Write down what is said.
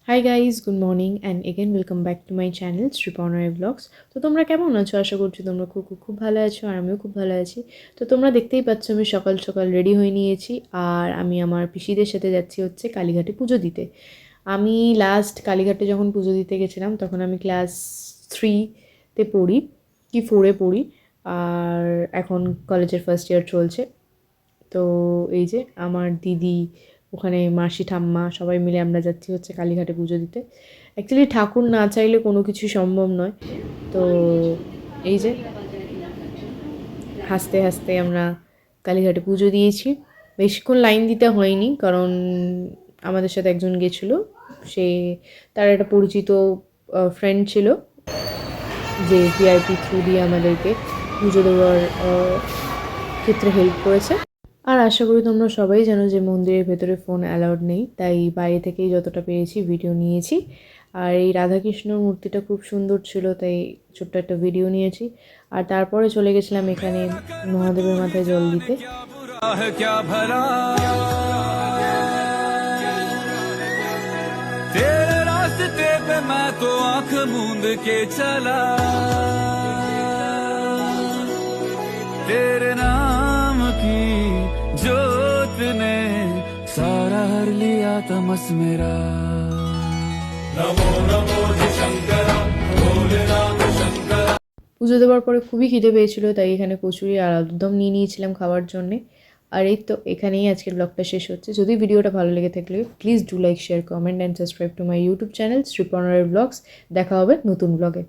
High guys, good morning and again welcome back to my channel Shriparnoy blogs. তো তোমরা কেমন আছো? আশা করছি তোমরা খুব খুব খুব ভালো আছো, আর আমিও খুব ভালো আছি। তো তোমরা দেখতেই পাচ্ছ আমি সকাল সকাল রেডি হয়ে নিয়েছি, আর আমি আমার পিসিদের সাথে যাচ্ছি হচ্ছে কালীঘাটে পুজো দিতে। আমি লাস্ট কালীঘাটে যখন পুজো দিতে গেছিলাম তখন আমি ক্লাস 3-তে পড়ি কি 4-এ পড়ি, আর এখন কলেজের ফার্স্ট ইয়ার চলছে। তো এই যে আমার দিদি, ওখানে মাসি ঠাম্মা সবাই মিলে আমরা যাচ্ছি হচ্ছে কালীঘাটে পুজো দিতে। অ্যাকচুয়ালি ঠাকুর না চাইলে কোনো কিছুই সম্ভব নয়। তো এই যে হাসতে হাসতে আমরা কালীঘাটে পুজো দিয়েছি। বেশিক্ষণ লাইন দিতে হয়নি, কারণ আমাদের সাথে একজন গেছিলো, সে তার একটা পরিচিত ফ্রেন্ড ছিল যে ভিআইপি থ্রু দিয়ে আমাদেরকে পুজো দেওয়ার ক্ষেত্রে হেল্প করেছে। আর আশা করি তোমরা সবাই জানো যে মন্দিরের ভেতরে ফোন অ্যালাউড নেই, তাই বাইরে থেকেই যতটা পেরেছি ভিডিও নিয়েছি। আর এই রাধাকৃষ্ণর মূর্তিটা খুব সুন্দর ছিল, তাই ছোট্ট একটা ভিডিও নিয়েছি। আর তারপরে চলে গেছিলাম এখানে মহাদেবের মাথায় জল দিতে। तेरे रास्ते पे मैं तो आंख मूंद के चला, तेरे नाम की जोत ने सारा हर लिया तमस मेरा। नमो नमो शंकरा, भोलेनाथ शंकरा। পুজো দেওয়ার পরে খুবই খিদে পেয়েছিল, তাই এখানে কচুরি আর আলুর দম নিয়ে নিয়েছিলাম খাওয়ার জন্যে। আর এই তো এখানেই আজকের ব্লগটা শেষ হচ্ছে। যদি ভিডিওটা ভালো লেগে থাকলে please do like, share, comment and subscribe to my YouTube channel Shriparnoy blogs. দেখা হবে নতুন ব্লগে।